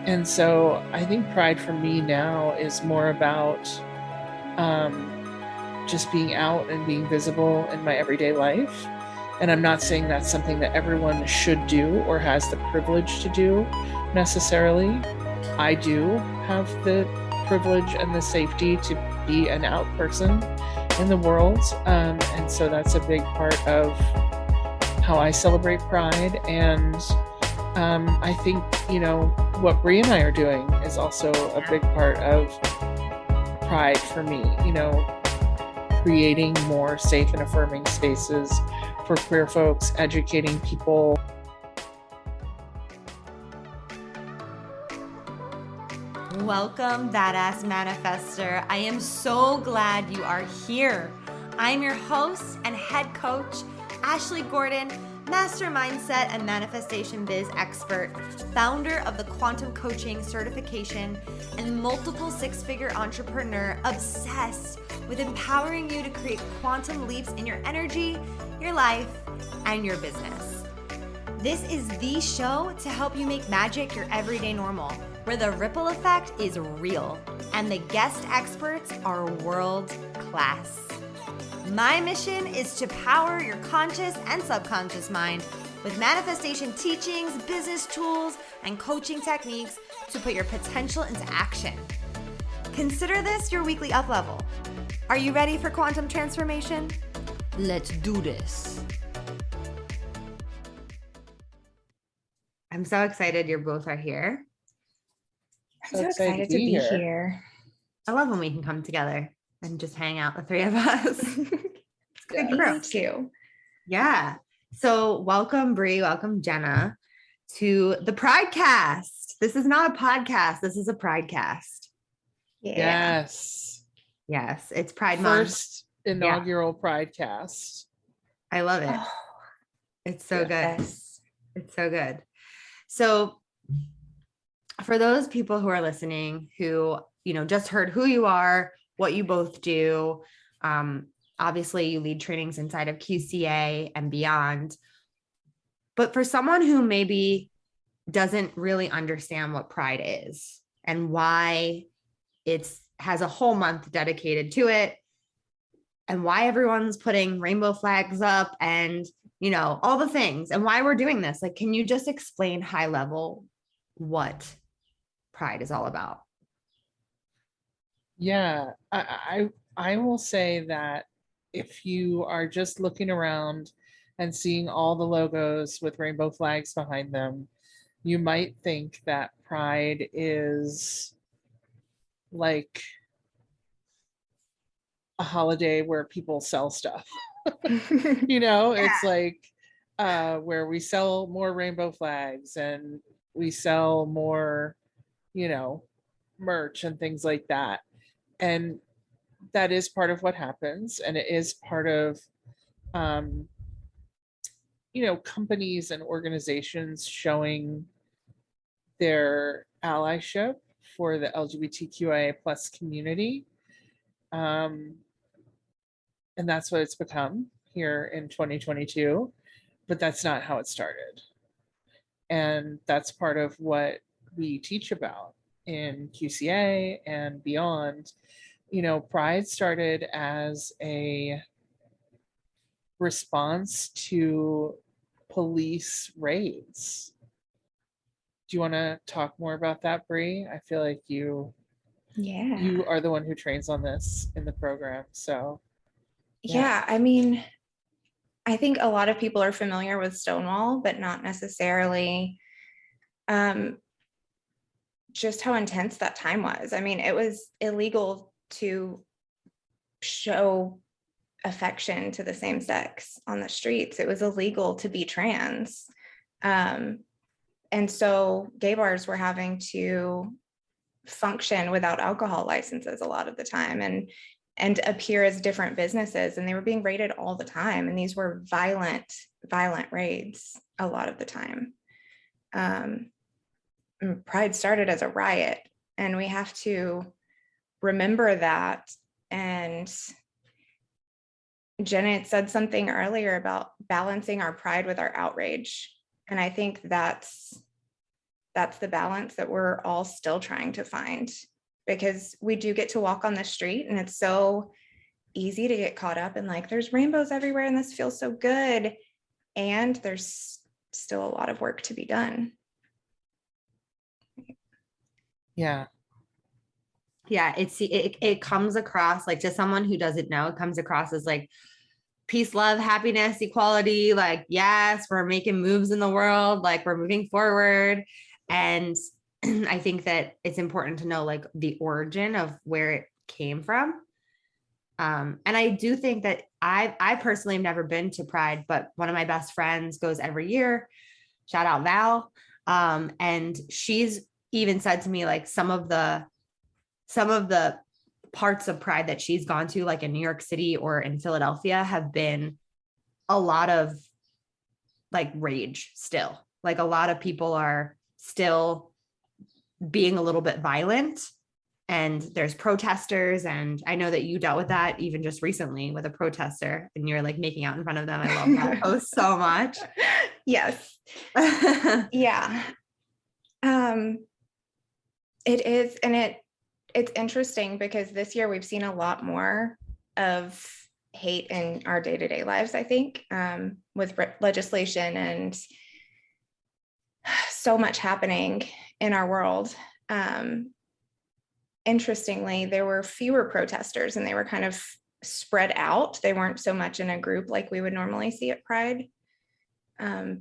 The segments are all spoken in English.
And so I think pride for me now is more about just being out and being visible in my everyday life. And I'm not saying that's something that everyone should do or has the privilege to do necessarily. I do have the privilege and the safety to be an out person in the world. And so that's a big part of how I celebrate pride. And I think, what Bre and I are doing is also a big part of pride for me, creating more safe and affirming spaces for queer folks, educating people. Welcome, Badass Manifester. I am so glad you are here. I'm your host and head coach, Ashley Gordon, master mindset and manifestation biz expert, founder of the Quantum Coaching Certification, and multiple six-figure entrepreneur obsessed with empowering you to create quantum leaps in your energy, your life, and your business. This is the show to help you make magic your everyday normal, where the ripple effect is real and the guest experts are world class. My mission is to power your conscious and subconscious mind with manifestation teachings, business tools, and coaching techniques to put your potential into action. Consider this your weekly up level. Are you ready for quantum transformation? Let's do this. I'm so excited you both are here. I'm so excited to be here. I love when we can come together and just hang out, the three of us. It's good crew. Me too. Yeah. So welcome, Bre, welcome, Jenna, to the Pridecast. This is not a podcast. This is a Pridecast. Yeah. Yes. It's Pride Month. First inaugural Pridecast. I love it. Oh, It's so good. yes. It's so good. So for those people who are listening who, just heard who you are, what you both do, obviously you lead trainings inside of QCA and beyond. But for someone who maybe doesn't really understand what Pride is and why it's has a whole month dedicated to it and why everyone's putting rainbow flags up and, all the things and why we're doing this, like, can you just explain high level what Pride is all about? Yeah, I will say that if you are just looking around and seeing all the logos with rainbow flags behind them, you might think that Pride is like a holiday where people sell stuff. It's like where we sell more rainbow flags and we sell more, merch and things like that. And that is part of what happens. And it is part of, companies and organizations showing their allyship for the LGBTQIA plus community. And that's what it's become here in 2022, but that's not how it started. And that's part of what we teach about in QCA and beyond. Pride started as a response to police raids. Do you want to talk more about that, Bre? I feel like you are the one who trains on this in the program. So Yeah, I mean, I think a lot of people are familiar with Stonewall, but not necessarily just how intense that time was. I mean, it was illegal to show affection to the same sex on the streets. It was illegal to be trans. And so gay bars were having to function without alcohol licenses a lot of the time and appear as different businesses, and they were being raided all the time, and these were violent raids a lot of the time. Pride started as a riot, and we have to remember that. And Jenna had said something earlier about balancing our pride with our outrage, and I think that's that's the balance that we're all still trying to find, because we do get to walk on the street and it's so easy to get caught up in like, there's rainbows everywhere and this feels so good. And there's still a lot of work to be done. Yeah. Yeah, it comes across like, to someone who doesn't know, it comes across as like peace, love, happiness, equality. Like, yes, we're making moves in the world, like we're moving forward. And I think that it's important to know like the origin of where it came from. And I do think that I personally have never been to Pride, but one of my best friends goes every year. Shout out Val. And she's even said to me, like, some of the parts of Pride that she's gone to, like in New York City or in Philadelphia, have been a lot of like rage still. Like a lot of people are still being a little bit violent, and there's protesters. And I know that you dealt with that even just recently with a protester and you're like making out in front of them. I love that post so much. Yes. Yeah. It is. And it's interesting because this year we've seen a lot more of hate in our day-to-day lives, I think, with legislation and so much happening in our world. Interestingly, there were fewer protesters and they were kind of spread out. They weren't so much in a group like we would normally see at Pride. But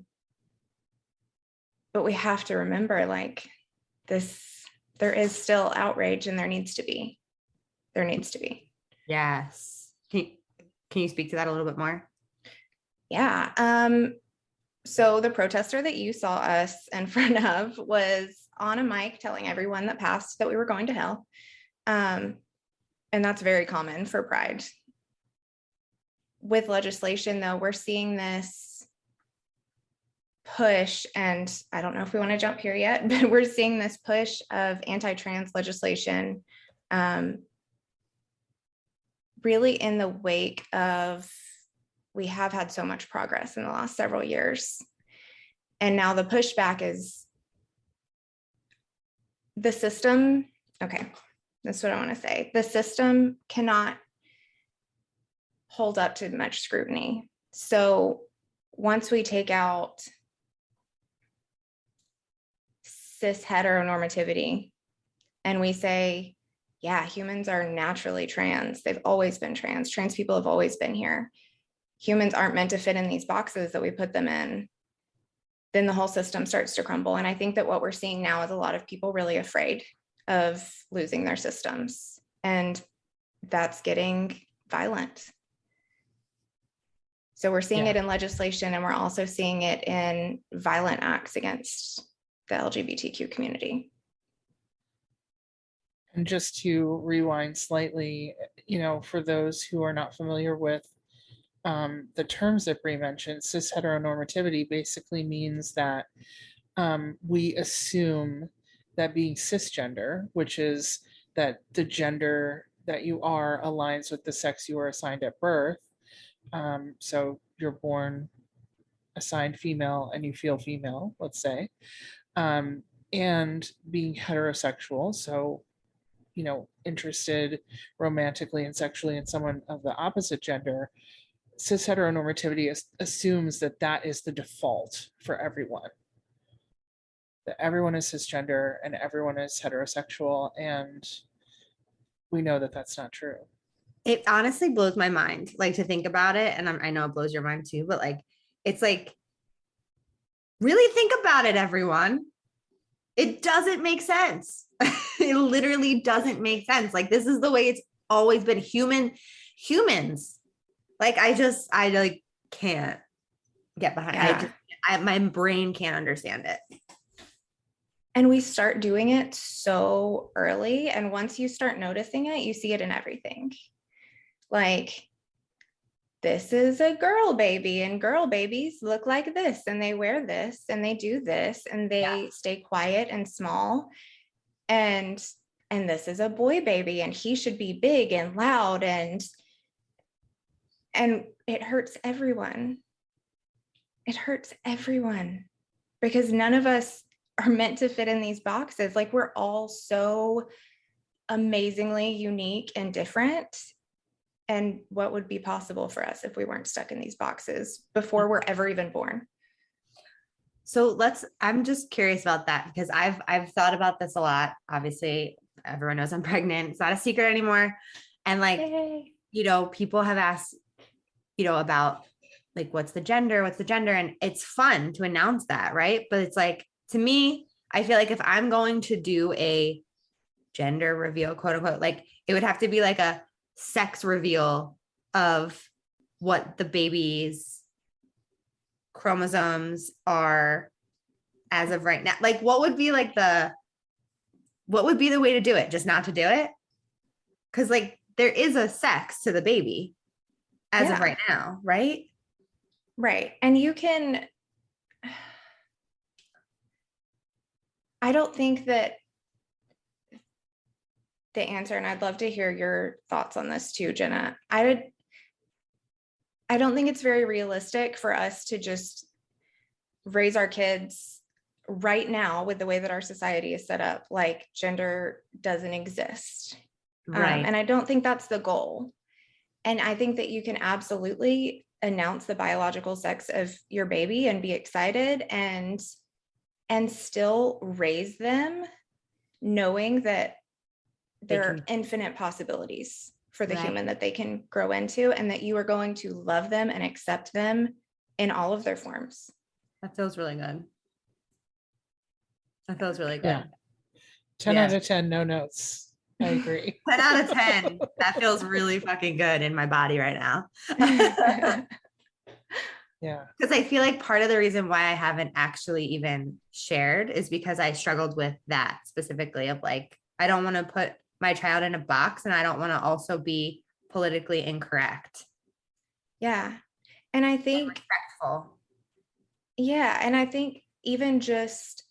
we have to remember, like, there is still outrage, and there needs to be. Yes. Can you speak to that a little bit more? Yeah. So the protester that you saw us in front of was on a mic telling everyone that passed that we were going to hell. And that's very common for Pride. With legislation, though, we're seeing this push, and I don't know if we want to jump here yet, but we're seeing this push of anti-trans legislation, really in the wake of, we have had so much progress in the last several years. And now the pushback is the system. Okay, that's what I want to say. The system cannot hold up to much scrutiny. So once we take out cis heteronormativity and we say, yeah, humans are naturally trans. They've always been trans. Trans people have always been here. Humans aren't meant to fit in these boxes that we put them in. Then the whole system starts to crumble. And I think that what we're seeing now is a lot of people really afraid of losing their systems. And that's getting violent. So we're seeing it in legislation, and we're also seeing it in violent acts against the LGBTQ community. And just to rewind slightly, for those who are not familiar with the terms that Bre mentioned, cis heteronormativity basically means that we assume that being cisgender, which is that the gender that you are aligns with the sex you were assigned at birth. So you're born assigned female and you feel female, let's say, and being heterosexual. So, interested romantically and sexually in someone of the opposite gender. Cis heteronormativity assumes that is the default for everyone. That everyone is cisgender and everyone is heterosexual, and we know that that's not true. It honestly blows my mind, like, to think about it. And I know it blows your mind too, but like, it's like, really think about it, everyone. It doesn't make sense. It literally doesn't make sense. Like, this is the way it's always been. Humans. Like, I like can't get behind. Yeah. My brain can't understand it. And we start doing it so early. And once you start noticing it, you see it in everything. Like, this is a girl baby, and girl babies look like this, and they wear this, and they do this, and they stay quiet and small. And this is a boy baby, and he should be big and loud, and it hurts everyone. It hurts everyone, because none of us are meant to fit in these boxes. Like, we're all so amazingly unique and different. And what would be possible for us if we weren't stuck in these boxes before we're ever even born? So I'm just curious about that, because I've thought about this a lot. Obviously, everyone knows I'm pregnant. It's not a secret anymore. And like, Yay. People have asked, about like, what's the gender? And it's fun to announce that, right? But it's like, to me, I feel like if I'm going to do a gender reveal, quote unquote, like, it would have to be like a sex reveal of what the baby's chromosomes are as of right now. Like, what would be the way to do it? Just not to do it? Because like, there is a sex to the baby as of right now, right? Right. And I don't think that the answer, and I'd love to hear your thoughts on this too, Jenna. I don't think it's very realistic for us to just raise our kids right now with the way that our society is set up, like gender doesn't exist. Right. And I don't think that's the goal. And I think that you can absolutely announce the biological sex of your baby and be excited and still raise them knowing that there are infinite possibilities for the human that they can grow into, and that you are going to love them and accept them in all of their forms. That feels really good. Yeah. 10 out of 10, no notes. I agree. 10 out of 10. That feels really fucking good in my body right now. Yeah. Because I feel like part of the reason why I haven't actually even shared is because I struggled with that specifically, of like, I don't want to put my child in a box, and I don't want to also be politically incorrect. Yeah. And I think respectful. Yeah. And I think even just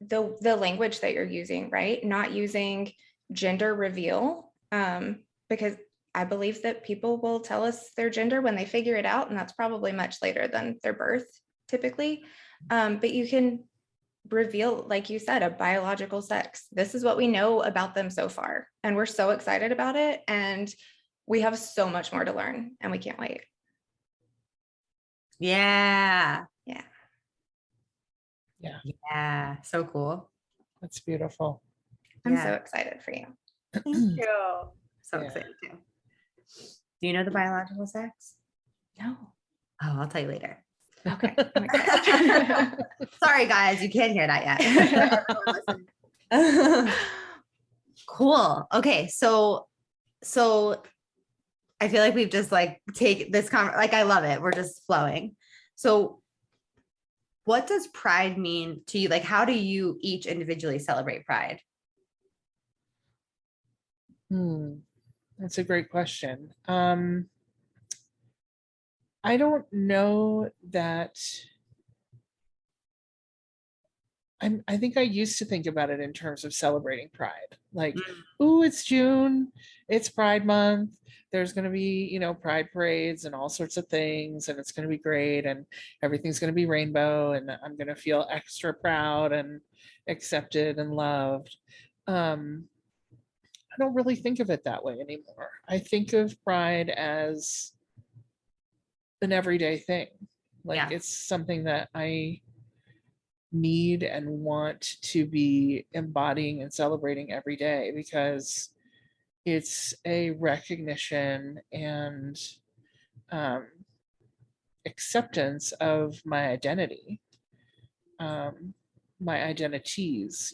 the language that you're using, right? Not using gender reveal, because I believe that people will tell us their gender when they figure it out, and that's probably much later than their birth typically. But you can reveal, like you said, a biological sex. This is what we know about them so far, and we're so excited about it, and we have so much more to learn, and we can't wait. Yeah. So cool. That's beautiful. I'm so excited for you. Thank you. So excited too. Do you know the biological sex? No. Oh, I'll tell you later. Okay. Sorry, guys, you can't hear that yet. Cool. Okay, so I feel like we've just like take this like, I love it. We're just flowing. So what does Pride mean to you? Like, how do you each individually celebrate Pride? That's a great question. I don't know that. I think I used to think about it in terms of celebrating Pride. Like, ooh, it's June, it's Pride Month. There's going to be, Pride parades and all sorts of things, and it's going to be great, and everything's going to be rainbow, and I'm going to feel extra proud and accepted and loved. I don't really think of it that way anymore. I think of Pride as an everyday thing. Like, it's something that I need and want to be embodying and celebrating every day, because it's a recognition and acceptance of my identity, my identities,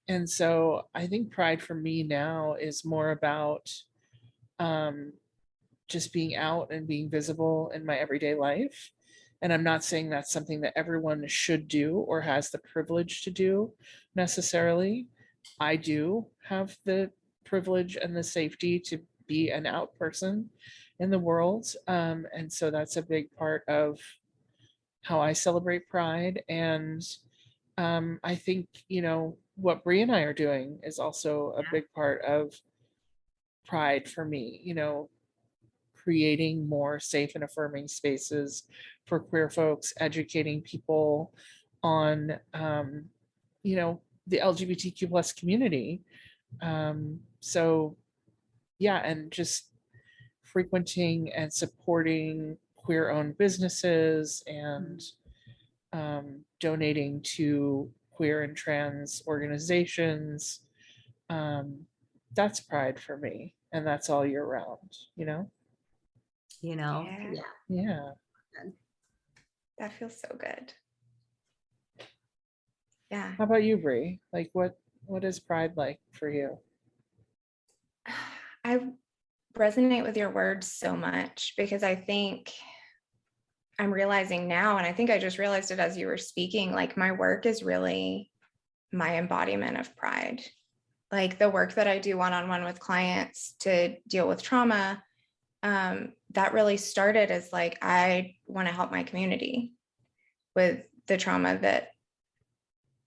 and so I think Pride for me now is more about just being out and being visible in my everyday life. And I'm not saying that's something that everyone should do or has the privilege to do necessarily. I do have the privilege and the safety to be an out person in the world. And so that's a big part of how I celebrate Pride. And I think, what Bre and I are doing is also a big part of Pride for me, creating more safe and affirming spaces for queer folks, educating people on, the LGBTQ plus community. So yeah, and just frequenting and supporting queer owned businesses and donating to queer and trans organizations. That's pride for me. And that's all year round, Yeah. Yeah. That feels so good. Yeah. How about you, Bre? Like what is pride like for you? I resonate with your words so much because I think I'm realizing now, and I think I just realized it as you were speaking, like my work is really my embodiment of pride. Like the work that I do one-on-one with clients to deal with trauma, that really started as like, I want to help my community with the trauma that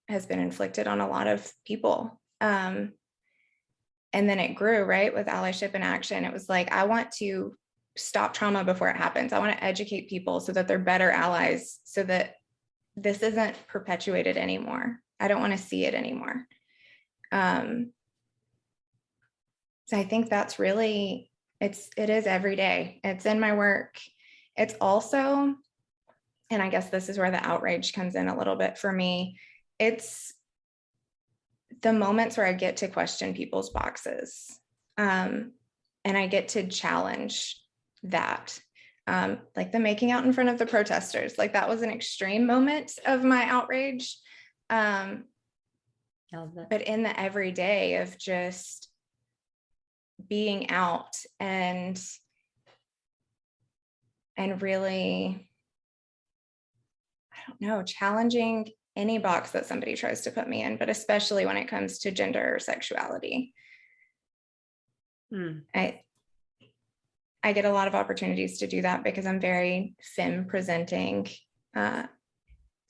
has been inflicted on a lot of people. And then it grew, right, with Allyship in Action. It was like, I want to stop trauma before it happens. I want to educate people so that they're better allies, so that this isn't perpetuated anymore. I don't want to see it anymore. So I think that's really, it is every day. It's in my work. It's also, and I guess this is where the outrage comes in a little bit for me. It's the moments where I get to question people's boxes. And I get to challenge that. Like the making out in front of the protesters, like that was an extreme moment of my outrage. But in the everyday of just being out and really, I don't know, challenging any box that somebody tries to put me in, but especially when it comes to gender or sexuality. I get a lot of opportunities to do that because I'm very femme presenting.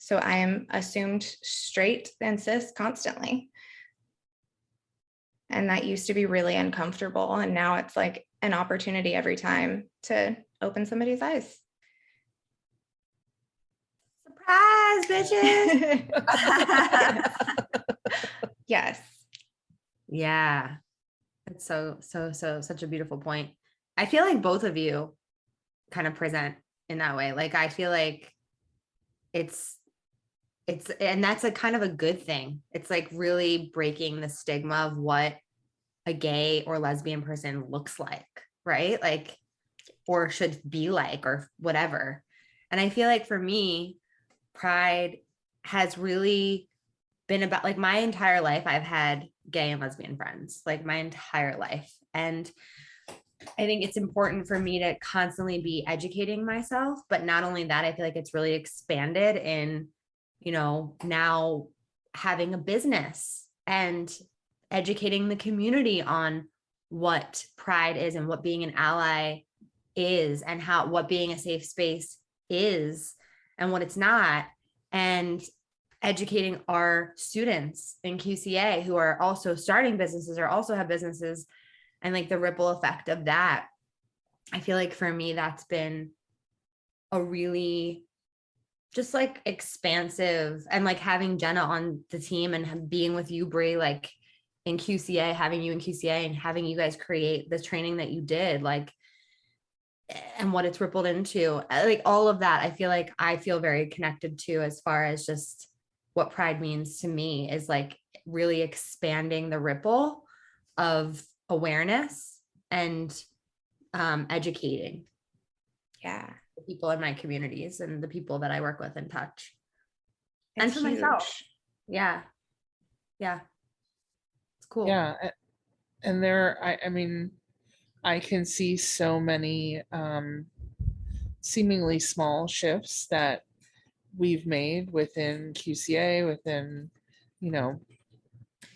So I am assumed straight and cis constantly. And that used to be really uncomfortable. And now it's like an opportunity every time to open somebody's eyes. Surprise, bitches. Yes. Yeah. It's so such a beautiful point. I feel like both of you kind of present in that way. Like, I feel like it's, and that's a kind of a good thing. It's like really breaking the stigma of what a gay or lesbian person looks like, right? Like, or should be like, or whatever. And I feel like for me, pride has really been about, like, my entire life, I've had gay and lesbian friends, like my entire life. And I think it's important for me to constantly be educating myself. But not only that, I feel like it's really expanded in, now having a business and educating the community on what pride is and what being an ally is, and what being a safe space is and what it's not. And educating our students in QCA who are also starting businesses or also have businesses, and like the ripple effect of that. I feel like for me, that's been a really just like expansive, and like having Jenna on the team and being with you, Bre, like in QCA, having you in QCA and having you guys create the training that you did, like, and what it's rippled into, like all of that. I feel very connected to, as far as just what pride means to me, is like really expanding the ripple of awareness and educating the people in my communities and the people that I work with and touch. It's and for huge. myself. Yeah. It's cool. Yeah. And I mean, I can see so many seemingly small shifts that we've made within QCA, within,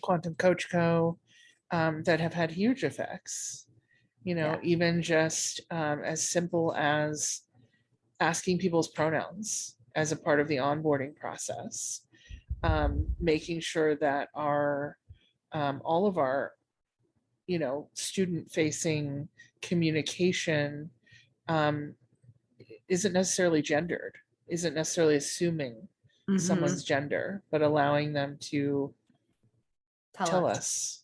Quantum Coach Co., that have had huge effects. Even just as simple as asking people's pronouns as a part of the onboarding process, making sure that all of our student facing communication isn't necessarily gendered, isn't necessarily assuming someone's gender, but allowing them to tell us.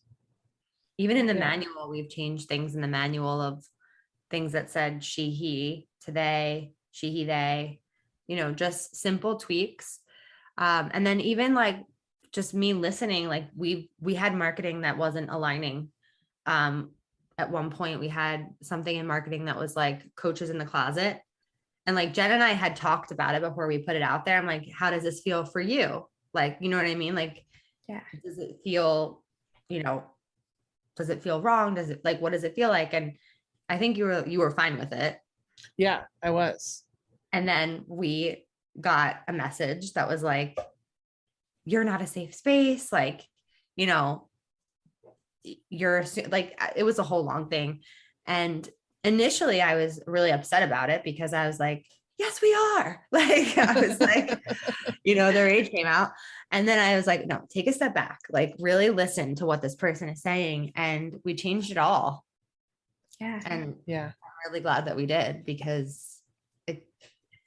Even in the Yeah. manual, we've changed things in the manual of things that said she, he, to they, she, he, they, you know, just simple tweaks. And then even like just me listening, like we had marketing that wasn't aligning. At one point we had something in marketing that was like coaches in the closet. And like Jen and I had talked about it before we put it out there. I'm like, how does this feel for you? Like, you know what I mean? Like, Yeah. does it feel, you know, does it feel wrong? Does it like, what does it feel like? And I think you were fine with it. Yeah, I was. And then we got a message that was like, you're not a safe space. Like, you know, you're like, it was a whole long thing. And initially I was really upset about it because I was like, yes, we are. Like, I was like, you know, their age came out. And then I was like, no, take a step back, like really listen to what this person is saying. And we changed it all. Yeah. And yeah, I'm really glad that we did because it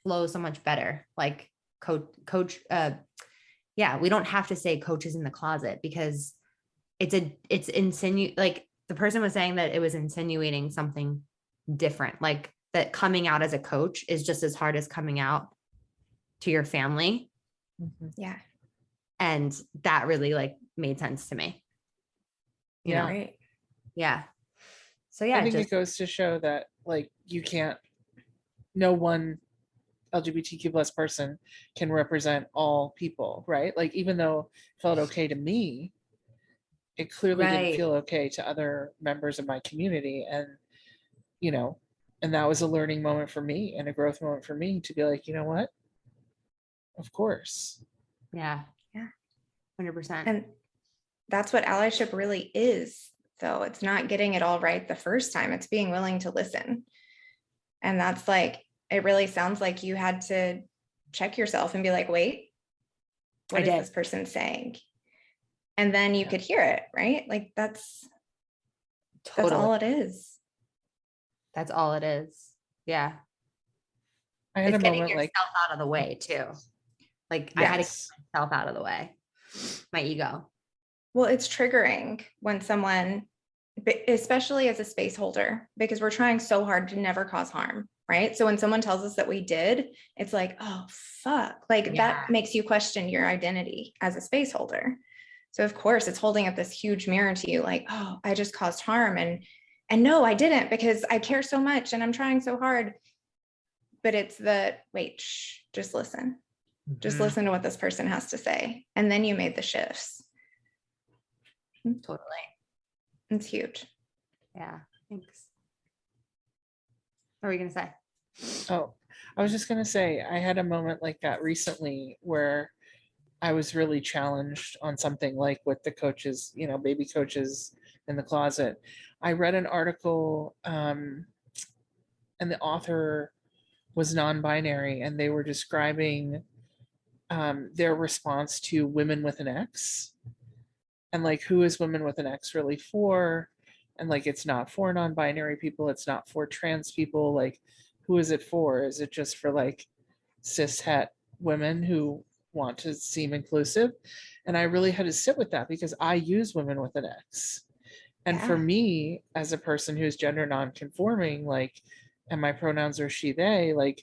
flows so much better. Like coach, yeah, we don't have to say coaches in the closet because it's like the person was saying that it was insinuating something different, like that coming out as a coach is just as hard as coming out to your family. Yeah. And that really like made sense to me. You know? Right. Yeah. So yeah, I think it goes to show that like no one LGBTQ plus person can represent all people, right? Like even though it felt okay to me, it clearly didn't feel okay to other members of my community. And, you know, and that was a learning moment for me and a growth moment for me to be like, you know what? Of course. Yeah. Yeah. 100%. And that's what allyship really is, though. It's not getting it all right the first time. It's being willing to listen. And that's like, it really sounds like you had to check yourself and be like, wait, what is this person saying? And then you could hear it, right? Like that's all it is. That's all it is. Yeah. I had it's a getting moment yourself like out of the way too. Like I had to get myself out of the way, my ego. Well, it's triggering when someone, especially as a space holder, because we're trying so hard to never cause harm, right? So when someone tells us that we did, it's like, oh, fuck. Like that makes you question your identity as a space holder. So of course it's holding up this huge mirror to you like, oh, I just caused harm. And no, I didn't because I care so much and I'm trying so hard. But it's wait, just listen. Just listen to what this person has to say. And then you made the shifts. Totally. It's huge. Yeah. Thanks. What were you going to say? Oh, I was just going to say, I had a moment like that recently where I was really challenged on something like with the coaches, you know, baby coaches in the closet. I read an article and the author was non-binary and they were describing their response to women with an X and like who is women with an X really for, and like it's not for non-binary people, it's not for trans people, like who is it for? Is it just for like cis het women who want to seem inclusive? And I really had to sit with that because I use women with an X. And for me, as a person who's gender non-conforming, like, and my pronouns are she, they, like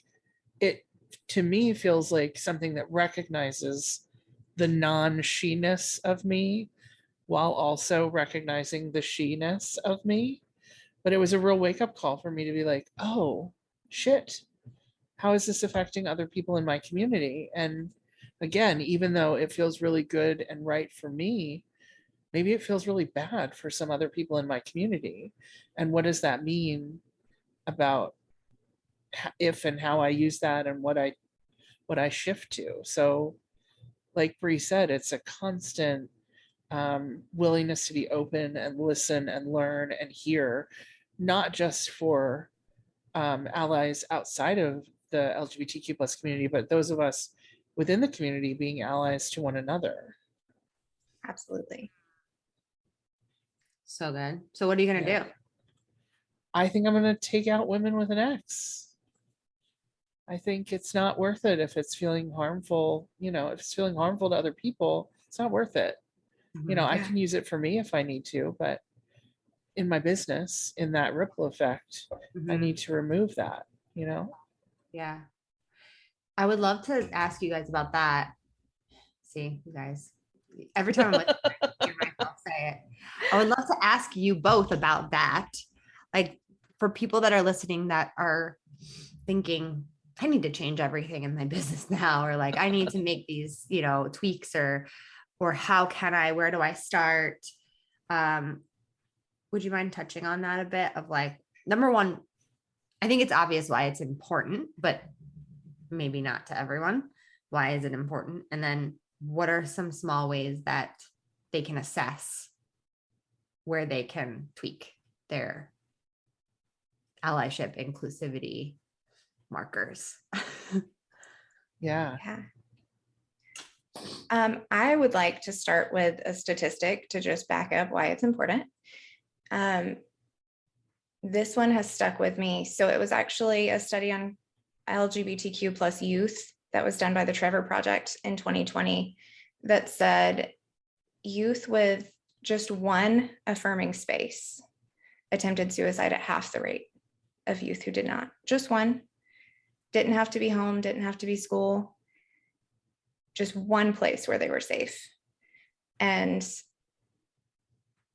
it to me feels like something that recognizes the non-she-ness of me while also recognizing the she-ness of me. But it was a real wake-up call for me to be like, oh, shit, how is this affecting other people in my community? And again, even though it feels really good and right for me, maybe it feels really bad for some other people in my community. And what does that mean about if and how I use that and what I shift to? So like Bre said, it's a constant willingness to be open and listen and learn and hear, not just for allies outside of the LGBTQ plus community, but those of us within the community being allies to one another. Absolutely. So good. So what are you going to do? I think I'm going to take out women with an X. I think it's not worth it if it's feeling harmful. If it's feeling harmful to other people, it's not worth it. I Yeah. can use it for me if I need to, but in my business, in that ripple effect, I need to remove that, Yeah. I would love to ask you guys about that. See, you guys, every time I'm listening, I hear myself say it. I would love to ask you both about that. Like for people that are listening that are thinking, I need to change everything in my business now, or like I need to make these, tweaks or how can I, where do I start? Would you mind touching on that a bit of like, number one, I think it's obvious why it's important, but maybe not to everyone. Why is it important? And then what are some small ways that they can assess where they can tweak their allyship inclusivity markers? Yeah. I would like to start with a statistic to just back up why it's important. This one has stuck with me. So it was actually a study on LGBTQ plus youth that was done by the Trevor Project in 2020 that said youth with just one affirming space attempted suicide at half the rate of youth who did not. Just one. Didn't have to be home, didn't have to be school. Just one place where they were safe. And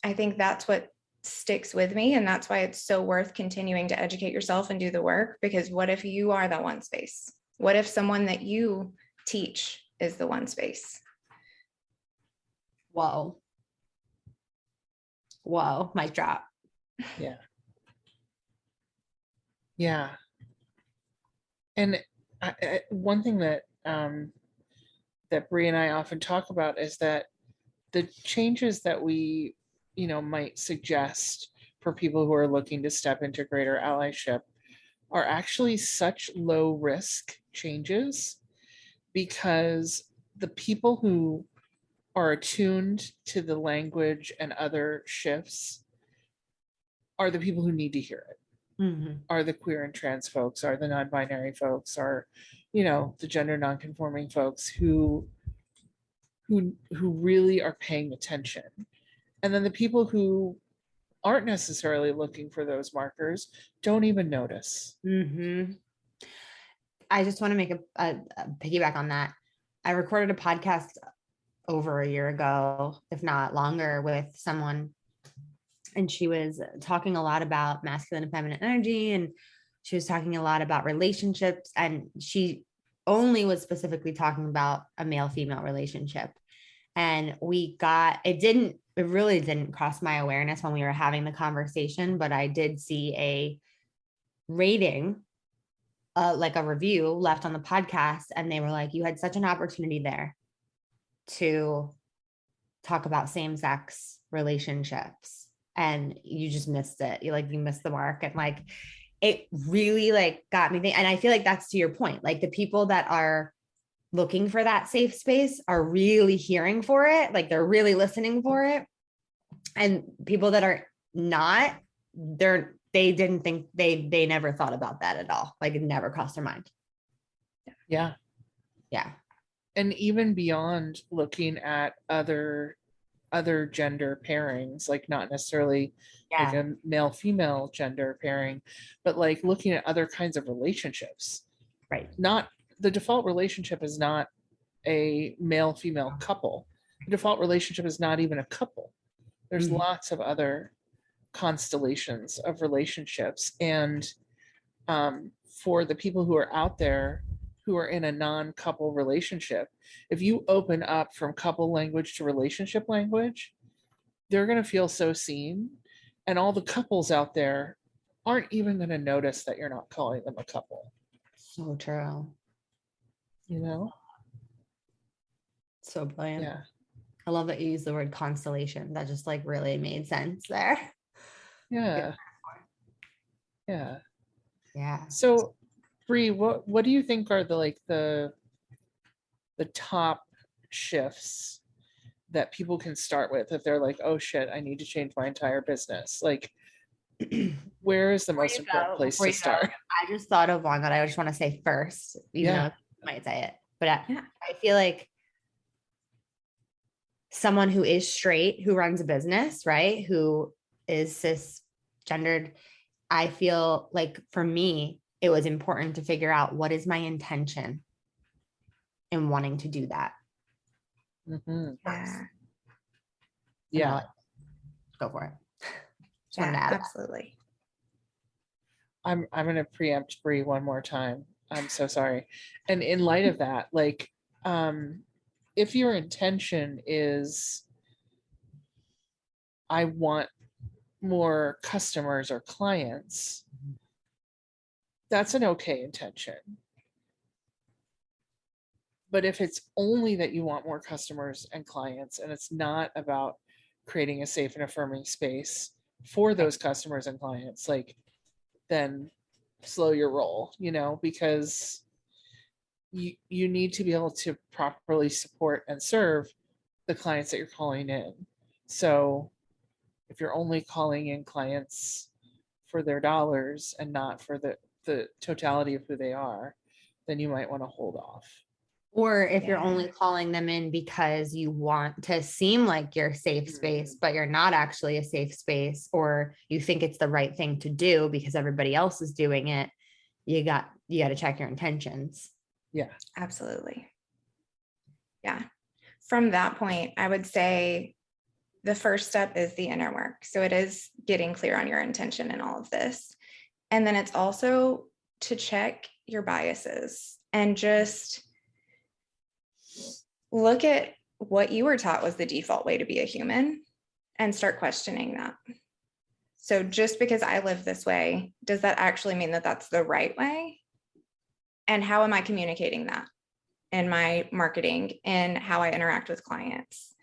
I think that's what sticks with me. And that's why it's so worth continuing to educate yourself and do the work. Because what if you are that one space? What if someone that you teach is the one space? Whoa. Mic drop. Yeah. Yeah. And one thing that Bre and I often talk about is that the changes that we, might suggest for people who are looking to step into greater allyship are actually such low risk changes, because the people who are attuned to the language and other shifts are the people who need to hear it. Mm-hmm. Are the queer and trans folks, are the non-binary folks, are the gender non-conforming folks who really are paying attention. And then the people who aren't necessarily looking for those markers don't even notice. Mm-hmm. I just want to make a piggyback on that. I recorded a podcast over a year ago, if not longer, with someone, and she was talking a lot about masculine and feminine energy, and she was talking a lot about relationships, and she only was specifically talking about a male-female relationship. And it really didn't cross my awareness when we were having the conversation, but I did see a rating, like a review left on the podcast, and they were like, you had such an opportunity there to talk about same-sex relationships and you just missed it. You missed the mark. And like, it really like got me thinking. And I feel like that's to your point, like the people that are looking for that safe space are really hearing for it. Like they're really listening for it. And people that are not, they didn't think, they never thought about that at all. Like it never crossed their mind. Yeah. Yeah. And even beyond looking at other gender pairings, like not necessarily like a male female gender pairing, but like looking at other kinds of relationships. Right. Not the default relationship is not a male female couple. The default relationship is not even a couple. There's lots of other constellations of relationships. And for the people who are out there who are in a non-couple relationship, if you open up from couple language to relationship language, they're going to feel so seen. And all the couples out there aren't even going to notice that you're not calling them a couple. So true. So brilliant. Yeah. I love that you use the word constellation. That just like really made sense there. Yeah. Yeah. Yeah. So Bre, what do you think are the top shifts that people can start with if they're like, oh shit, I need to change my entire business? Like, Where is the most important place to start? I just thought of one that I just want to say first, even though you might say it, but I feel like someone who is straight, who runs a business, right? Who is cisgendered, I feel like for me, it was important to figure out what is my intention in wanting to do that. Yeah. Go for it. Absolutely. I'm going to preempt Bre one more time. I'm so sorry. And in light of that, like, if your intention is, I want more customers or clients, that's an okay intention. But if it's only that you want more customers and clients, and it's not about creating a safe and affirming space for those customers and clients, like, then slow your roll, because you need to be able to properly support and serve the clients that you're calling in. So if you're only calling in clients for their dollars and not for the totality of who they are, then you might want to hold off. Or if you're only calling them in because you want to seem like you're a safe space, but you're not actually a safe space, or you think it's the right thing to do because everybody else is doing it, you got to check your intentions. Yeah, absolutely. Yeah. From that point, I would say the first step is the inner work. So it is getting clear on your intention in all of this. And then it's also to check your biases and just look at what you were taught was the default way to be a human and start questioning that. So just because I live this way, does that actually mean that that's the right way? And how am I communicating that in my marketing and how I interact with clients?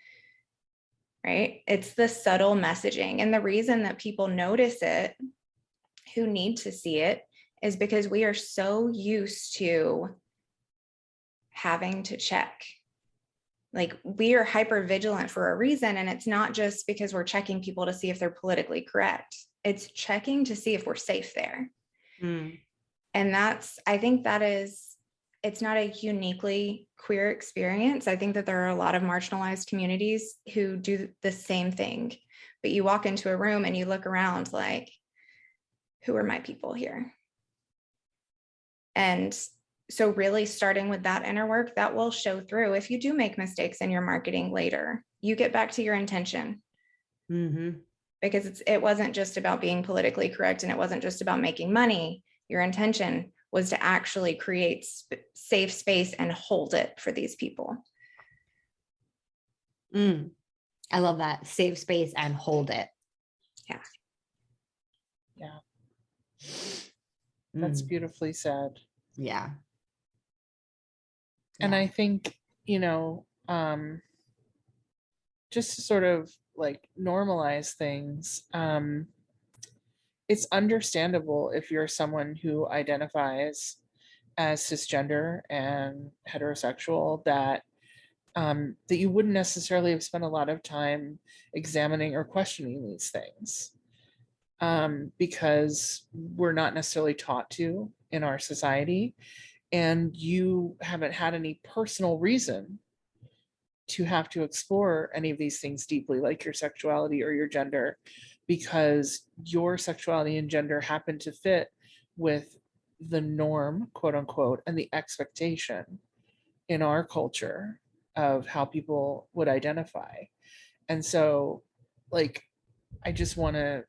Right? It's the subtle messaging. And the reason that people notice it, who need to see it, is because we are so used to having to check. Like, we are hyper vigilant for a reason. And it's not just because we're checking people to see if they're politically correct. It's checking to see if we're safe there. And I think that is, it's not a uniquely queer experience. I think that there are a lot of marginalized communities who do the same thing, but you walk into a room and you look around like, who are my people here? And so really starting with that inner work, that will show through. If you do make mistakes in your marketing later, you get back to your intention. Because it wasn't just about being politically correct, and it wasn't just about making money. Your intention was to actually create safe space and hold it for these people. I love that. Safe space and hold it. Yeah. That's beautifully said. Yeah. And I think, just to sort of like normalize things, it's understandable if you're someone who identifies as cisgender and heterosexual that you wouldn't necessarily have spent a lot of time examining or questioning these things, because we're not necessarily taught to in our society, and you haven't had any personal reason to have to explore any of these things deeply, like your sexuality or your gender, because your sexuality and gender happen to fit with the norm, quote unquote, and the expectation in our culture of how people would identify. And so, like, I just want to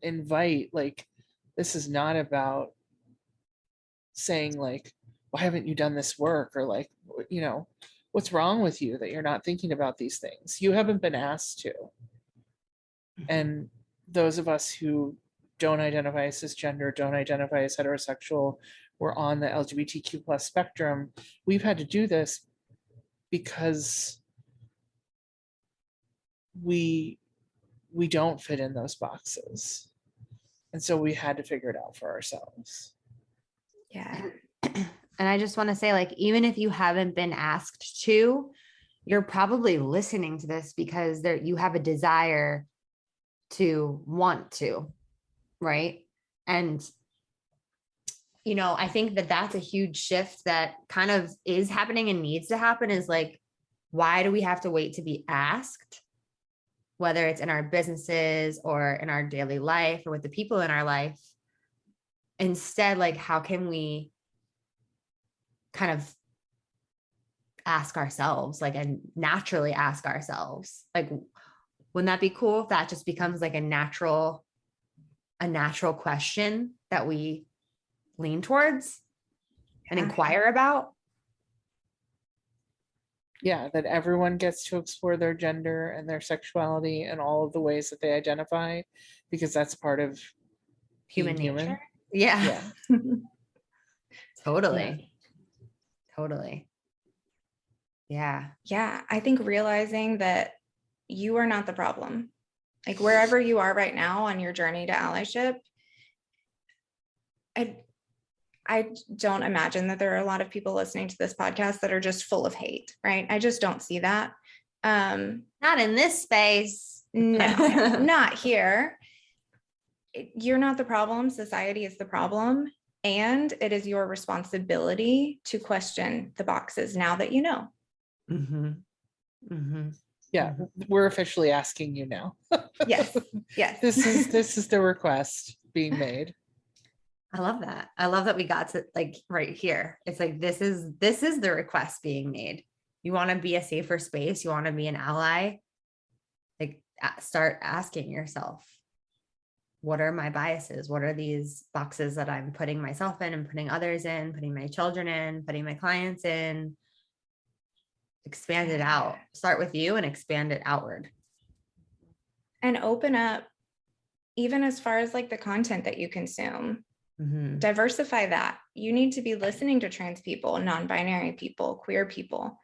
invite, like, this is not about saying, like, why haven't you done this work? Or like, what's wrong with you that you're not thinking about these things? You haven't been asked to. And those of us who don't identify as cisgender, don't identify as heterosexual, we're on the LGBTQ plus spectrum, we've had to do this because we don't fit in those boxes. And so we had to figure it out for ourselves. Yeah. And I just want to say, like, even if you haven't been asked to, you're probably listening to this because you have a desire to want to. right? And, you know, I think that that's a huge shift that kind of is happening and needs to happen, is like, why do we have to wait to be asked, whether it's in our businesses or in our daily life or with the people in our life? Instead, like, how can we kind of ask ourselves, like, and naturally ask ourselves, like, wouldn't that be cool if that just becomes like a natural question that we lean towards and inquire about? Yeah, that everyone gets to explore their gender and their sexuality and all of the ways that they identify, because that's part of Human being nature. human. Yeah. Yeah. Totally. Totally. Yeah. Yeah, I think realizing that you are not the problem, like wherever you are right now on your journey to allyship, I don't imagine that there are a lot of people listening to this podcast that are just full of hate, right? I just don't see that. Not in this space. No, not here. You're not the problem. Society is the problem. And it is your responsibility to question the boxes now that you know. Mm-hmm. Mm-hmm. Yeah, we're officially asking you now. Yes. Yes. This is the request being made. I love that. I love that we got to, like, right here. It's like, this is the request being made. You want to be a safer space. You want to be an ally. Like, start asking yourself, what are my biases? What are these boxes that I'm putting myself in and putting others in, putting my children in, putting my clients in? Expand it out. Start with you and expand it outward. And open up, even as far as like the content that you consume. Mm-hmm. Diversify that. You need to be listening to trans people, non-binary people, queer people.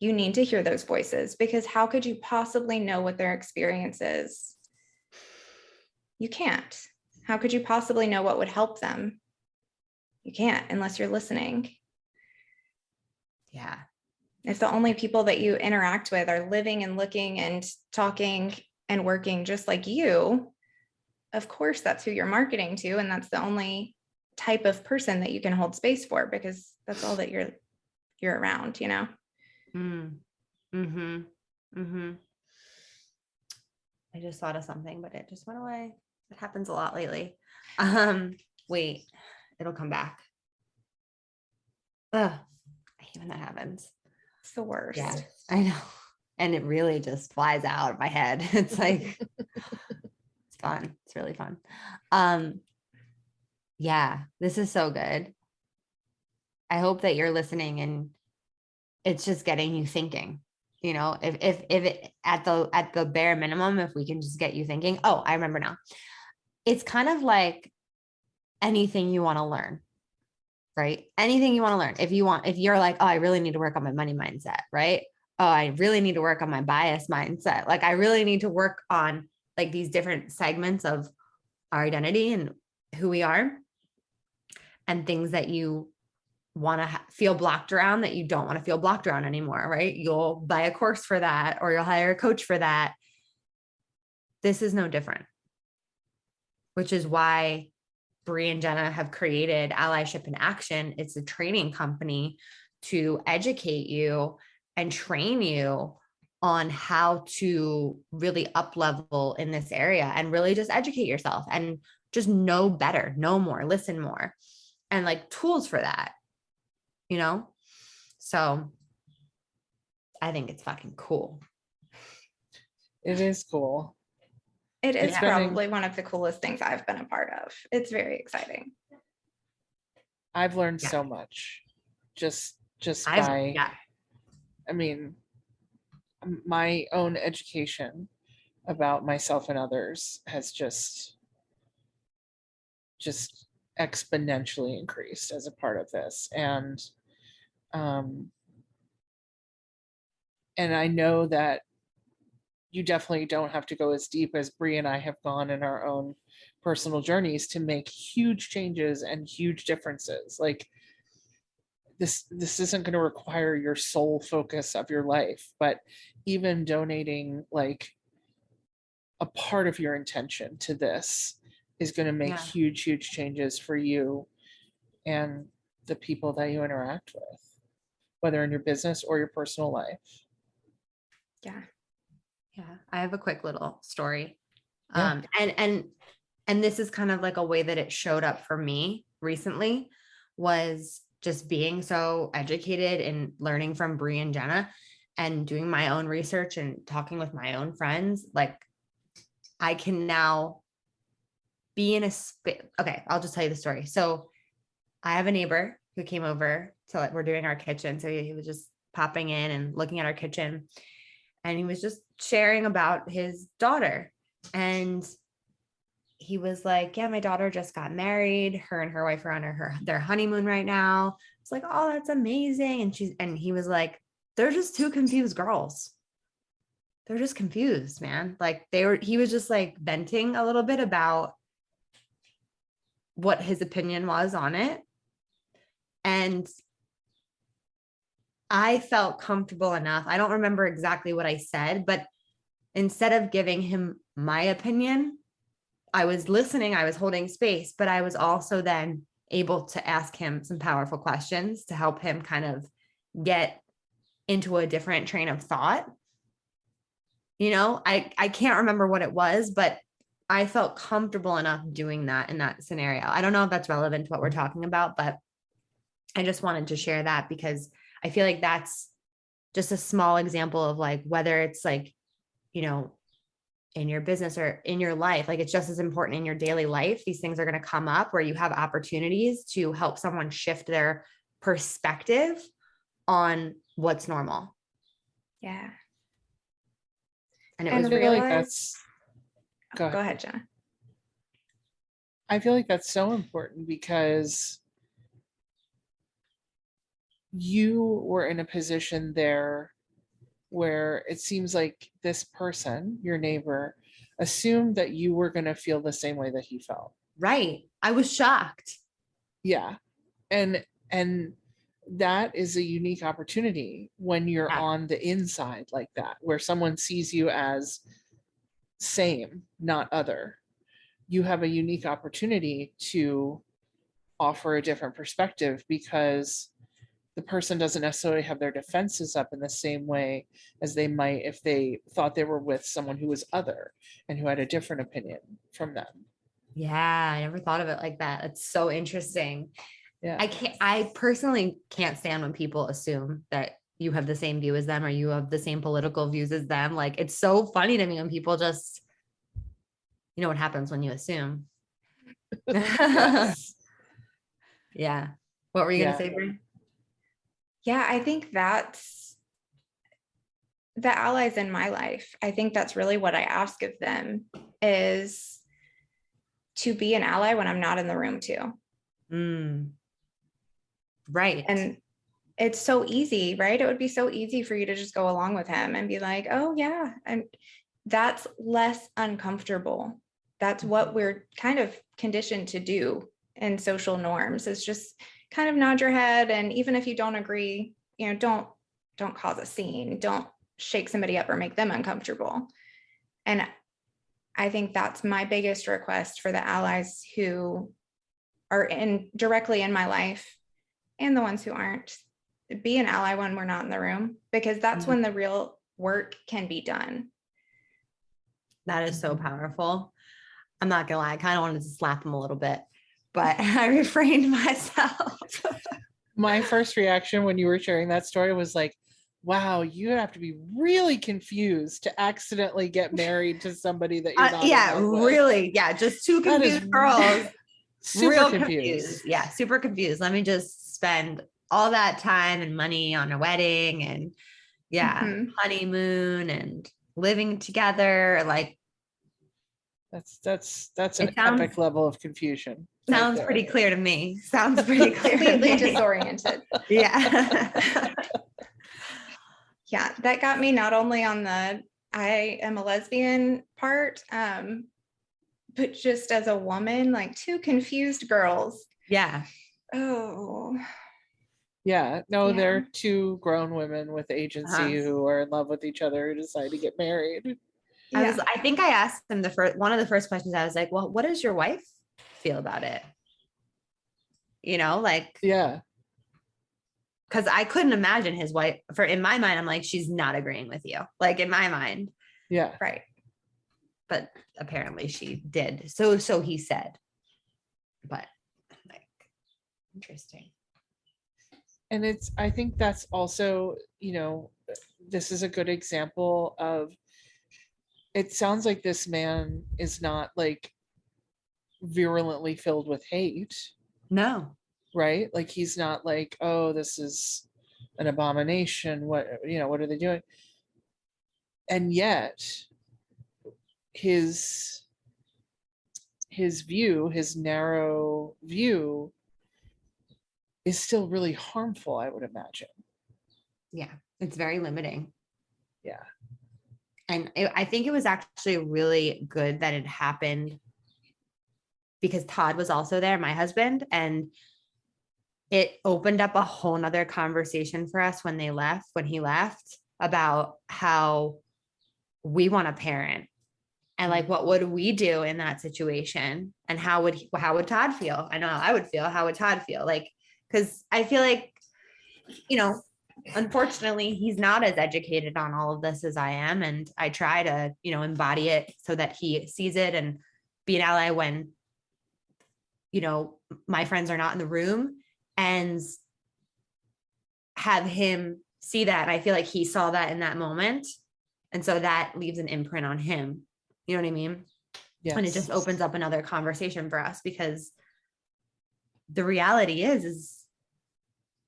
You need to hear those voices, because how could you possibly know what their experience is? You can't. How could you possibly know what would help them? You can't unless you're listening. Yeah. If the only people that you interact with are living and looking and talking and working just like you, of course, that's who you're marketing to. And that's the only type of person that you can hold space for, because that's all that you're around, you know? Mm-hmm. Mm-hmm. I just thought of something, but it just went away. It happens a lot lately. Wait, it'll come back. Ugh, I hate when that happens. It's the worst. Yeah, I know. And it really just flies out of my head. It's like, it's fun. It's really fun. Yeah, this is so good. I hope that you're listening and it's just getting you thinking. You know, if it at the bare minimum, if we can just get you thinking. Oh, I remember now. It's kind of like anything you want to learn, right? Anything you want to learn. If you're like, oh, I really need to work on my money mindset, right? Oh, I really need to work on my bias mindset. Like, I really need to work on like these different segments of our identity and who we are, and things that you want to feel blocked around that you don't want to feel blocked around anymore, right? You'll buy a course for that, or you'll hire a coach for that. This is no different, which is why Bre and Jenna have created Allyship in Action. It's a training company to educate you and train you on how to really up level in this area, and really just educate yourself and just know better, know more, listen more, and like tools for that, you know? So I think it's fucking cool. It is cool. It is probably one of the coolest things I've been a part of. It's very exciting. I've learned so much just by, I mean, my own education about myself and others has just exponentially increased as a part of this. And I know that you definitely don't have to go as deep as Bre and I have gone in our own personal journeys to make huge changes and huge differences. Like, this isn't going to require your sole focus of your life, but even donating like a part of your intention to this is going to make Yeah. huge changes for you and the people that you interact with, whether in your business or your personal life. Yeah. Yeah. I have a quick little story. Yeah. And this is kind of like a way that it showed up for me recently, was just being so educated and learning from Bre and Jenna and doing my own research and talking with my own friends. Like, I can now be in a space. Okay, I'll just tell you the story. So I have a neighbor who came over to, like, we're doing our kitchen. So he was just popping in and looking at our kitchen, and he was just sharing about his daughter. And he was like, yeah, my daughter just got married. Her and her wife are on their honeymoon right now. It's like, oh, that's amazing. And he was like, they're just two confused girls. They're just confused, man. Like, he was just like venting a little bit about what his opinion was on it. And I felt comfortable enough. I don't remember exactly what I said, but instead of giving him my opinion, I was listening, I was holding space, but I was also then able to ask him some powerful questions to help him kind of get into a different train of thought. You know, I can't remember what it was, but I felt comfortable enough doing that in that scenario. I don't know if that's relevant to what we're talking about, but I just wanted to share that because I feel like that's just a small example of, like, whether it's like, you know, in your business or in your life, like, it's just as important in your daily life. These things are going to come up where you have opportunities to help someone shift their perspective on what's normal. Yeah. And it And was I feel really, like that's, go ahead, Jenna. I feel like that's so important because you were in a position there where it seems like this person, your neighbor, assumed that you were going to feel the same way that he felt. right. I was shocked. Yeah. And that is a unique opportunity when you're Yeah. on the inside like that, where someone sees you as same, not other. You have a unique opportunity to offer a different perspective because the person doesn't necessarily have their defenses up in the same way as they might if they thought they were with someone who was other and who had a different opinion from them. Yeah. I never thought of it like that. It's so interesting. Yeah. I personally can't stand when people assume that you have the same view as them or you have the same political views as them. Like, it's so funny to me when people just, you know what happens when you assume. Yes. Yeah. What were you Yeah. going to say, Brie? Yeah, I think that's the allies in my life. I think that's really what I ask of them, is to be an ally when I'm not in the room too. Right. And it's so easy, right? It would be so easy for you to just go along with him and be like, oh yeah. And that's less uncomfortable. That's what we're kind of conditioned to do in social norms, is just kind of nod your head. And even if you don't agree, you know, don't cause a scene. Don't shake somebody up or make them uncomfortable. And I think that's my biggest request for the allies who are directly in my life and the ones who aren't. Be an ally when we're not in the room, because that's when the real work can be done. That is so powerful. I'm not gonna lie, I kind of wanted to slap him a little bit, but I refrained myself. My first reaction when you were sharing that story was like, wow, you have to be really confused to accidentally get married to somebody that you're not. Yeah, really. Yeah, just two confused girls. Super Real confused. Yeah, super confused. Let me just spend all that time and money on a wedding and honeymoon and living together. Like, that's an epic level of confusion. Sounds pretty clear to me. Sounds pretty clear. Completely disoriented. Yeah. Yeah, that got me not only on the I am a lesbian part, but just as a woman, like two confused girls. Yeah. Oh. Yeah, no, they're two grown women with agency who are in love with each other who decide to get married. I think I asked him one of the first questions. I was like, well, what does your wife feel about it? Like, yeah, because I couldn't imagine his wife in my mind, I'm like, she's not agreeing with you. Like in my mind. yeah. Right. But apparently she did. So he said, but like, interesting. And I think that's also, this is a good example of, it sounds like this man is not like virulently filled with hate. No. Right? Like he's not like, oh, this is an abomination. What are they doing? And yet his view, his narrow view, is still really harmful, I would imagine. Yeah, it's very limiting. Yeah. And I think it was actually really good that it happened because Todd was also there, my husband, and it opened up a whole nother conversation for us when he left, about how we want a parent and like, what would we do in that situation? And how would Todd feel? I know how I would feel. How would Todd feel? Like, because I feel like, unfortunately, he's not as educated on all of this as I am. And I try to, embody it so that he sees it and be an ally when, my friends are not in the room, and have him see that. And I feel like he saw that in that moment. And so that leaves an imprint on him. You know what I mean? Yes. And it just opens up another conversation for us, because the reality is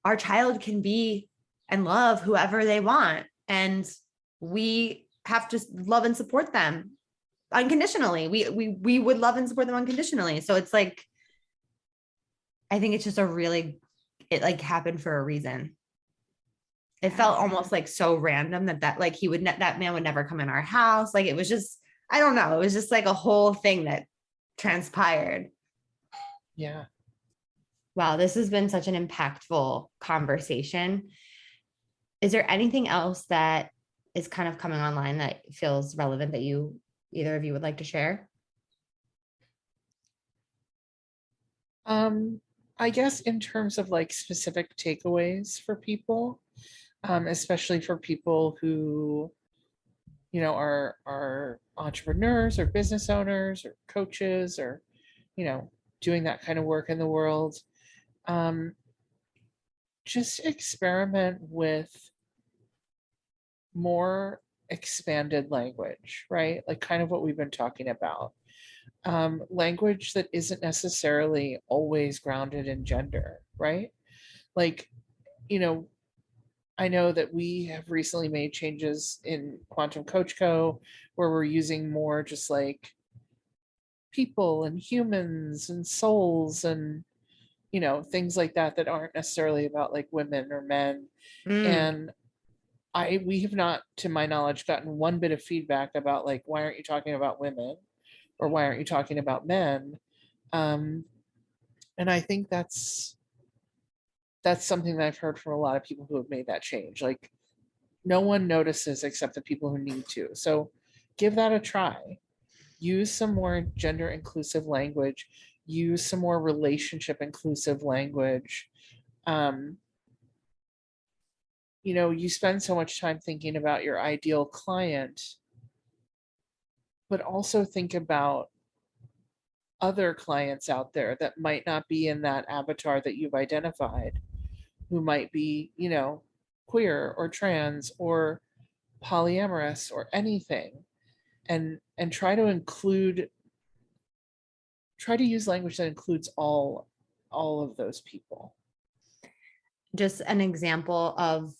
our child can be and love whoever they want. And we have to love and support them unconditionally. We would love and support them unconditionally. So it's like, I think it's just it like happened for a reason. It felt almost like so random that like that man would never come in our house. Like it was just, I don't know. It was just like a whole thing that transpired. Yeah. Wow. This has been such an impactful conversation. Is there anything else that is kind of coming online that feels relevant that either of you would like to share? I guess in terms of like specific takeaways for people, especially for people who, are entrepreneurs or business owners or coaches or, doing that kind of work in the world. Just experiment with more expanded language, right? Like kind of what we've been talking about. Language that isn't necessarily always grounded in gender, right? Like, I know that we have recently made changes in Quantum Coach Co, where we're using more just like people and humans and souls and, things like that aren't necessarily about like women or men. And we have not, to my knowledge, gotten one bit of feedback about like, why aren't you talking about women? Or why aren't you talking about men? And I think that's something that I've heard from a lot of people who have made that change. Like no one notices except the people who need to. So give that a try. Use some more gender inclusive language. Use some more relationship inclusive language. You spend so much time thinking about your ideal client, but also think about other clients out there that might not be in that avatar that you've identified, who might be, queer or trans or polyamorous or anything, and try to use language that includes all of those people. Just an example of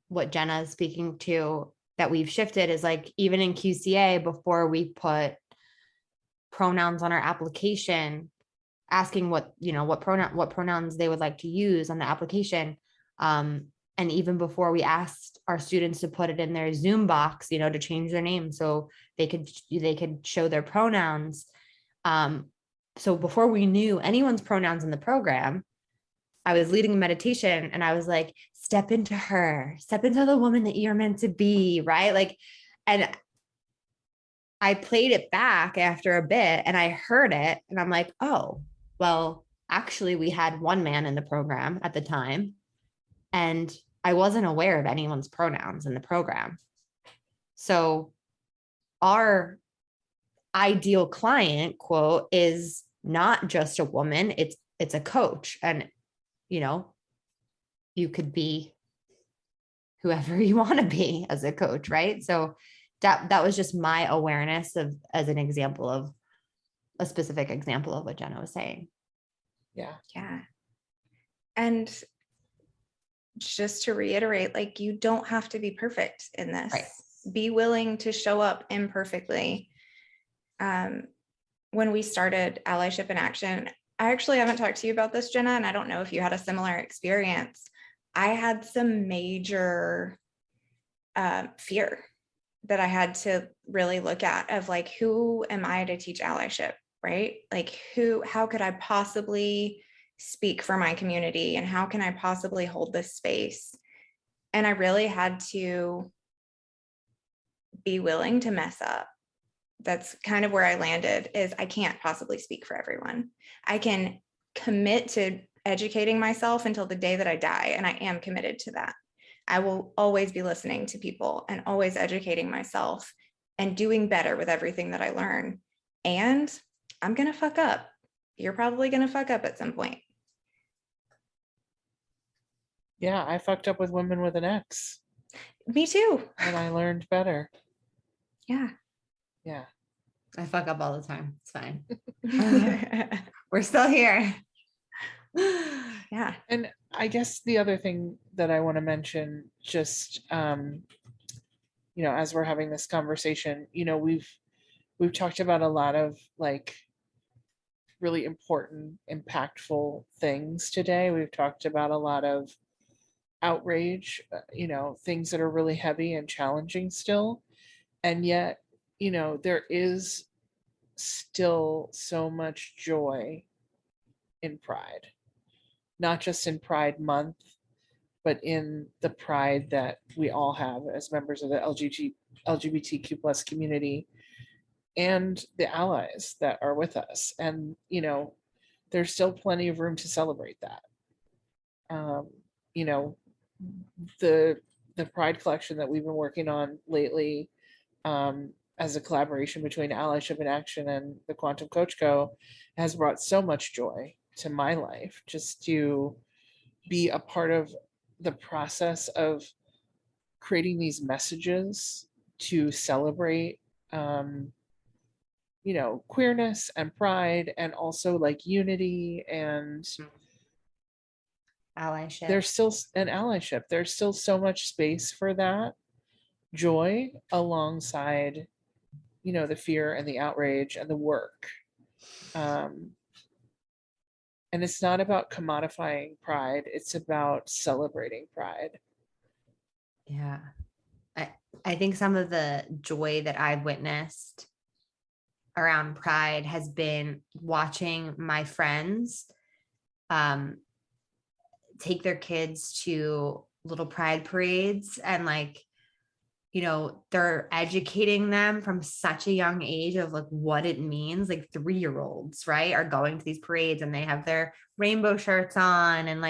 what Jenna is speaking to that we've shifted is like, even in QCA, before we put pronouns on our application, asking what pronouns they would like to use on the application. And even before we asked our students to put it in their Zoom box, to change their name so they could show their pronouns. So before we knew anyone's pronouns in the program, I was leading a meditation and I was like, step into the woman that you're meant to be. Right. Like, and I played it back after a bit and I heard it and I'm like, oh, well, actually, we had one man in the program at the time, and I wasn't aware of anyone's pronouns in the program. So our ideal client, quote, is not just a woman, it's a coach. And you could be whoever you want to be as a coach, right? So that was just my awareness of, as an example of a specific example of what Jenna was saying. Yeah. Yeah. And just to reiterate, like, you don't have to be perfect in this. Right. Be willing to show up imperfectly. When we started Allyship in Action, I actually haven't talked to you about this, Jenna, and I don't know if you had a similar experience. I had some major fear that I had to really look at, of like, who am I to teach allyship, right? Like, how could I possibly speak for my community, and how can I possibly hold this space? And I really had to be willing to mess up. That's kind of where I landed, is I can't possibly speak for everyone. I can commit to educating myself until the day that I die, and I am committed to that. I will always be listening to people and always educating myself and doing better with everything that I learn. And I'm going to fuck up. You're probably going to fuck up at some point. Yeah, I fucked up with Women with an X. Me too. And I learned better. Yeah. Yeah. I fuck up all the time. It's fine. We're still here. Yeah. And I guess the other thing that I want to mention, just as we're having this conversation, we've talked about a lot of like really important, impactful things today. We've talked about a lot of outrage, things that are really heavy and challenging still. And yet, there is still so much joy in Pride, not just in Pride Month, but in the pride that we all have as members of the LGBTQ plus community and the allies that are with us. And, there's still plenty of room to celebrate that. The Pride collection that we've been working on lately, as a collaboration between Allyship in Action and the Quantum Coach Co, has brought so much joy to my life, just to be a part of the process of creating these messages to celebrate queerness and pride, and also like unity and Allyship. There's still an allyship. There's still so much space for that joy alongside the fear and the outrage and the work. And it's not about commodifying pride, it's about celebrating pride. Yeah. I think some of the joy that I've witnessed around Pride has been watching my friends take their kids to little Pride parades, and they're educating them from such a young age of like what it means. Like 3-year-olds, right, are going to these parades and they have their rainbow shirts on, and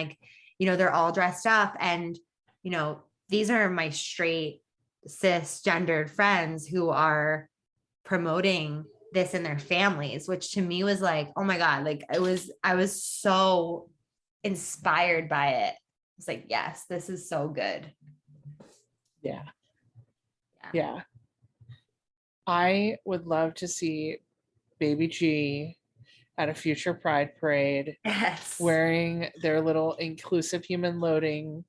they're all dressed up, and these are my straight cisgendered friends who are promoting this in their families, which to me was like, oh my God, like I was so inspired by it. It's like, yes, this is so good. Yeah. I would love to see Baby G at a future Pride parade, Yes, wearing their little inclusive human loading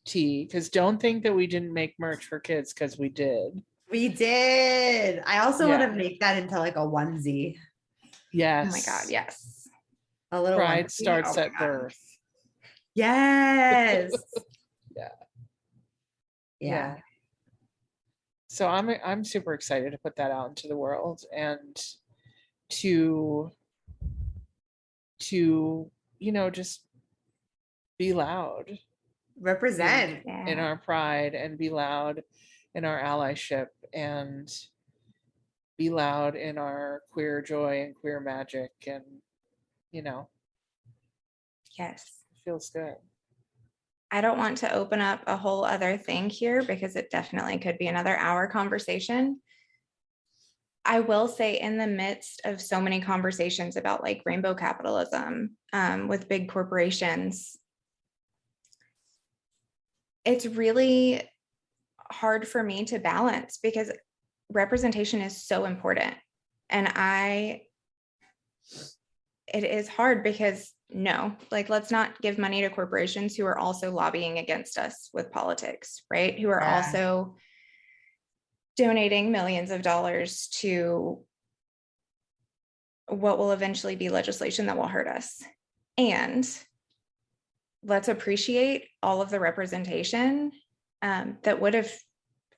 tee, because don't think that we didn't make merch for kids, because we did. we did. I also want Yeah. to make that into like a onesie. Yes. Oh my God, yes. A little Pride onesie. starts Oh my at God. birth. Yes. Yeah. So I'm super excited to put that out into the world, and to just be loud Represent. in our pride, and be loud in our allyship, and be loud in our queer joy and queer magic, and Yes. it feels good. I don't want to open up a whole other thing here because it definitely could be another hour conversation. I will say, in the midst of so many conversations about like rainbow capitalism with big corporations, it's really hard for me to balance because representation is so important. And it is hard because no, like, let's not give money to corporations who are also lobbying against us with politics, right? Who are also donating millions of dollars to what will eventually be legislation that will hurt us. And let's appreciate all of the representation that would have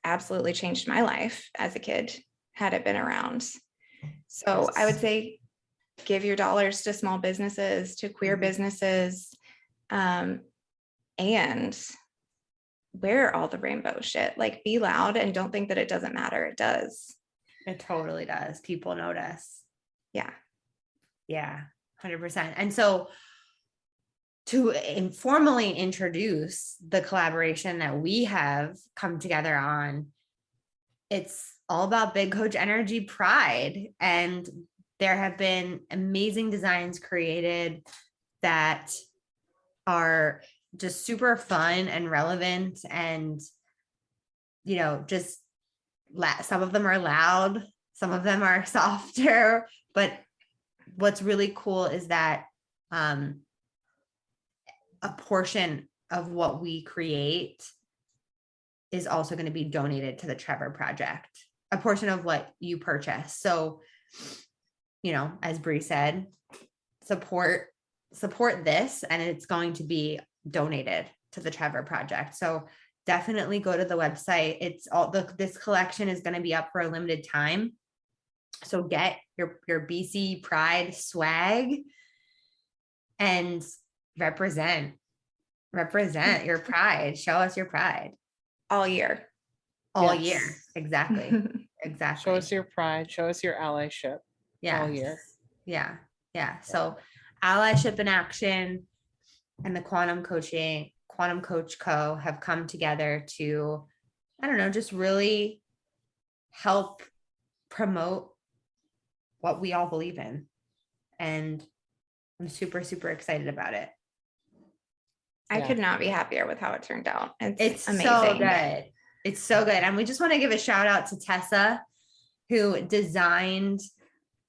absolutely changed my life as a kid had it been around. So I would say give your dollars to small businesses, to queer businesses, and wear all the rainbow shit. Like, be loud and don't think that it doesn't matter. It does. It totally does. People notice. Yeah. Yeah, 100%. And so to informally introduce the collaboration that we have come together on, it's all about Big Coach Energy Pride. And there have been amazing designs created that are just super fun and relevant. And, just some of them are loud, some of them are softer, but what's really cool is that a portion of what we create is also going to be donated to the Trevor Project, a portion of what you purchase. So, as Bre said, support this, and it's going to be donated to the Trevor Project. So definitely go to the website. It's this collection is going to be up for a limited time. So get your BC Pride swag and represent your pride. Show us your pride. All year. Year. Exactly. Show us your pride. Show us your allyship. Yeah. All year. Yeah. So Allyship in Action and the Quantum Coach Co. have come together to, just really help promote what we all believe in. And I'm super, super excited about it. I could not be happier with how it turned out. It's amazing. So good. It's so good. And we just want to give a shout out to Tessa, who designed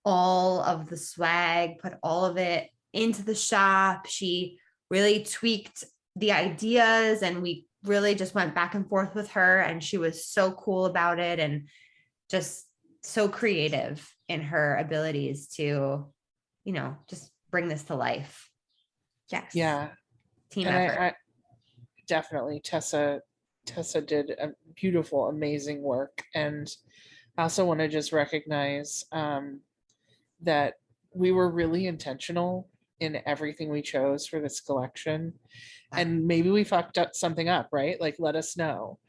all of the swag, put all of it into the shop. She really tweaked the ideas, and we really just went back and forth with her, and she was so cool about it and just so creative in her abilities to, just bring this to life. Yes. Yeah. Team effort. I definitely, Tessa did a beautiful, amazing work. And I also want to just recognize that we were really intentional in everything we chose for this collection. And maybe we fucked up something up, right? Like, let us know.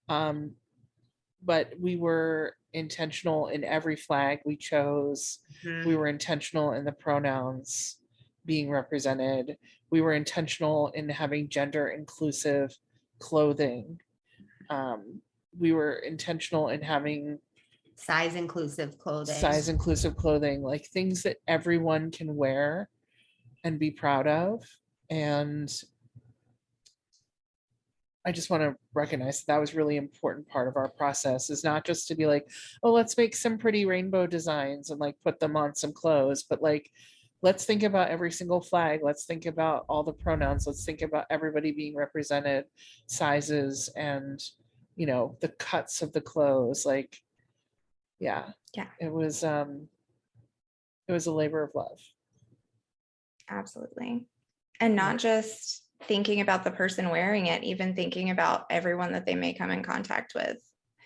But we were intentional in every flag we chose. Mm-hmm. We were intentional in the pronouns being represented. We were intentional in having gender inclusive clothing. We were intentional in having size inclusive clothing, like things that everyone can wear and be proud of. And I just want to recognize that was really important part of our process, is not just to be like, oh, let's make some pretty rainbow designs and like put them on some clothes, but like, let's think about every single flag. Let's think about all the pronouns. Let's think about everybody being represented, sizes, and, the cuts of the clothes. Like, yeah. It was a labor of love. Absolutely. And not just thinking about the person wearing it, even thinking about everyone that they may come in contact with.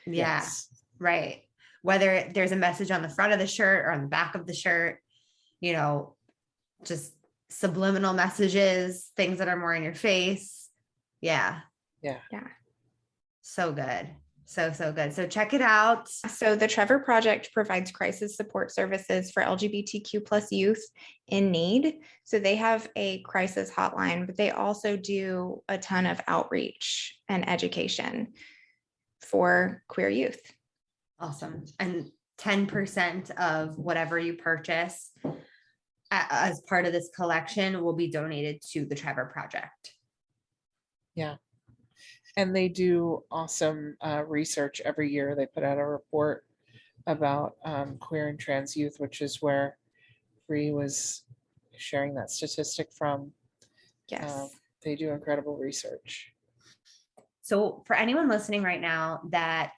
Yeah. Yes. Right. Whether there's a message on the front of the shirt or on the back of the shirt, just subliminal messages, things that are more in your face. Yeah. Yeah. So good. So good. So check it out. So the Trevor Project provides crisis support services for LGBTQ plus youth in need. So they have a crisis hotline, but they also do a ton of outreach and education for queer youth. Awesome. And 10% of whatever you purchase as part of this collection will be donated to the Trevor Project. Yeah. And they do awesome research every year. They put out a report about queer and trans youth, which is where Bre was sharing that statistic from. Yes. They do incredible research. So for anyone listening right now that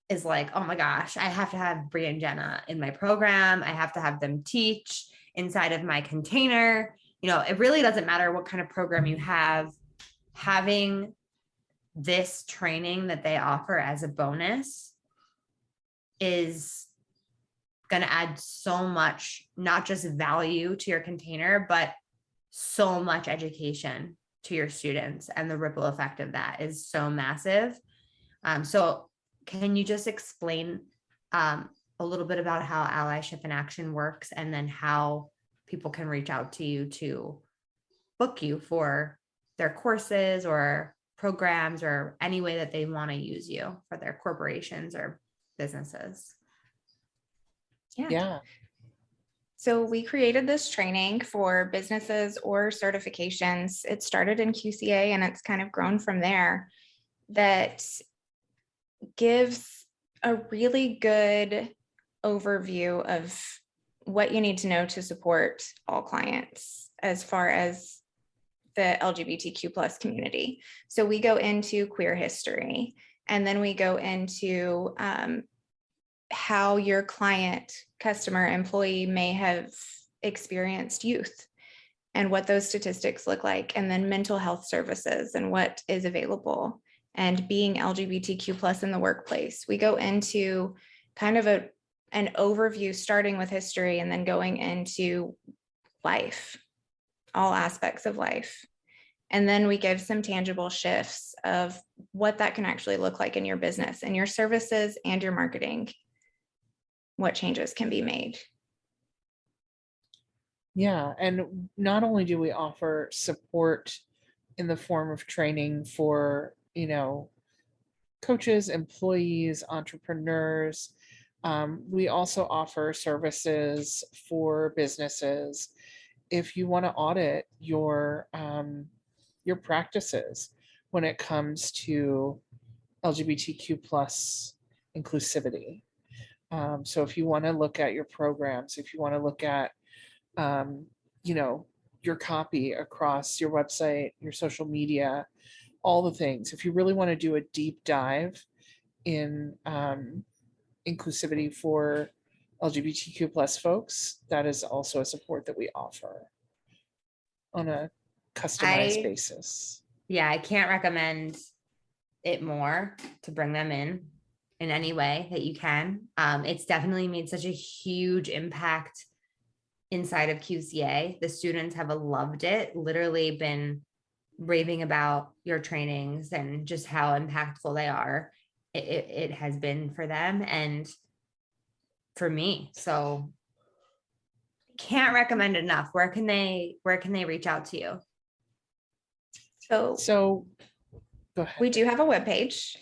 is like, oh my gosh, I have to have Bre and Jenna in my program. I have to have them teach inside of my container. It really doesn't matter what kind of program you have. Having this training that they offer as a bonus is going to add so much, not just value to your container, but so much education to your students. And the ripple effect of that is so massive. So can you just explain a little bit about how Allyship in Action works, and then how people can reach out to you to book you for their courses or programs or any way that they want to use you for their corporations or businesses? Yeah. So we created this training for businesses or certifications. It started in QCA and it's kind of grown from there, that gives a really good overview of what you need to know to support all clients as far as the LGBTQ plus community. So we go into queer history, and then we go into how your client, customer, employee may have experienced youth and what those statistics look like, and then mental health services and what is available, and being LGBTQ plus in the workplace. We go into kind of an overview, starting with history and then going into life, all aspects of life. And then we give some tangible shifts of what that can actually look like in your business and your services and your marketing, what changes can be made. Yeah. And not only do we offer support in the form of training for, coaches, employees, entrepreneurs, we also offer services for businesses. If you want to audit your practices when it comes to LGBTQ plus inclusivity. So if you want to look at your programs, if you want to look at, your copy across your website, your social media, all the things, if you really want to do a deep dive in inclusivity for LGBTQ plus folks, that is also a support that we offer on a customized basis. Yeah, I can't recommend it more to bring them in any way that you can. It's definitely made such a huge impact inside of QCA. The students have loved it, literally been raving about your trainings and just how impactful they are. It has been for them and for me. So can't recommend enough. Where can they reach out to you? So go ahead. We do have a webpage.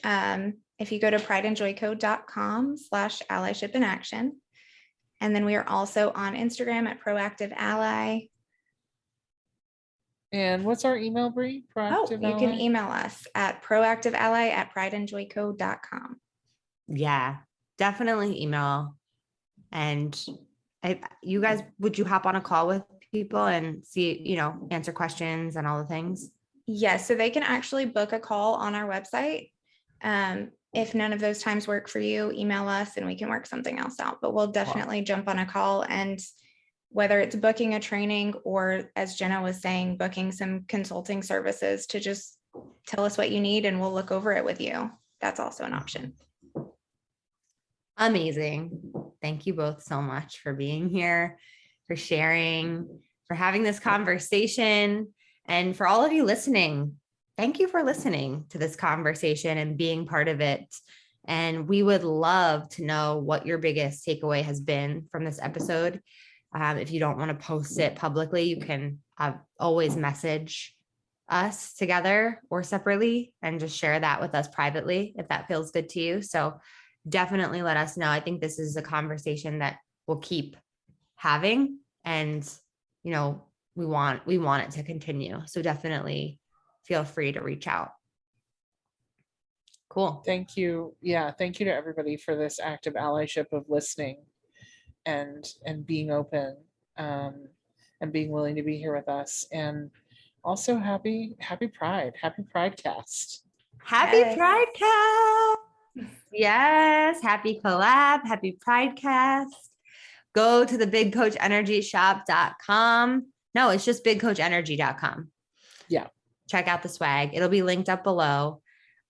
If you go to prideandjoyco.com/allyship in action. And then we are also on Instagram at Proactive Ally. And what's our email, Bre? You can email us at proactiveally@prideandjoyco.com. Yeah, definitely email. And you guys, would you hop on a call with people and see, answer questions and all the things? Yes, so they can actually book a call on our website. If none of those times work for you, email us and we can work something else out. But we'll definitely jump on a call, and whether it's booking a training or, as Jenna was saying, booking some consulting services to just tell us what you need and we'll look over it with you. That's also an option. Amazing. Thank you both so much for being here, for sharing, for having this conversation, and for all of you listening. thank you for listening to this conversation and being part of it. And we would love to know what your biggest takeaway has been from this episode. If you don't want to post it publicly, you can always message us together or separately and just share that with us privately if that feels good to you. So definitely let us know. I think this is a conversation that we'll keep having, and we want it to continue. So definitely feel free to reach out. Cool. Thank you. Yeah. Thank you to everybody for this active allyship of listening and being open, and being willing to be here with us. And also happy Pride. Happy Pridecast. Happy Yes. Pridecast. Yes. Happy collab. Happy Pridecast. Go to the bigcoachenergyshop.com. No, it's just bigcoachenergy.com. Yeah. Check out the swag. It'll be linked up below.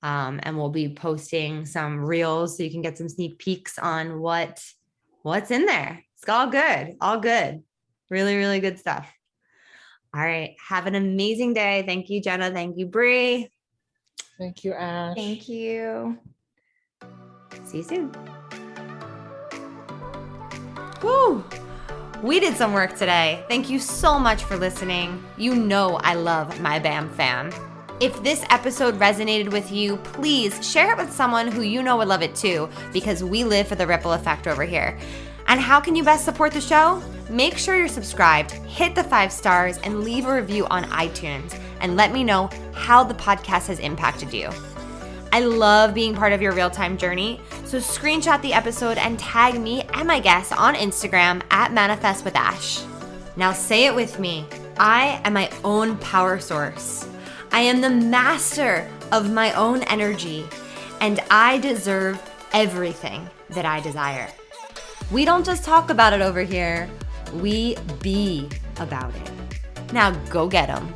And we'll be posting some reels so you can get some sneak peeks on what's in there. It's all good. All good. Really, really good stuff. All right. Have an amazing day. Thank you, Jenna. Thank you, Bre. Thank you, Ash. Thank you. See you soon. Woo! We did some work today. Thank you so much for listening. You know I love my BAM fam. If this episode resonated with you, please share it with someone who you know would love it too, because we live for the ripple effect over here. And how can you best support the show? Make sure you're subscribed, hit the 5 stars, and leave a review on iTunes, and let me know how the podcast has impacted you. I love being part of your real-time journey, so screenshot the episode and tag me and my guests on Instagram at ManifestWithAsh. Now say it with me. I am my own power source. I am the master of my own energy, and I deserve everything that I desire. We don't just talk about it over here, we be about it. Now go get 'em.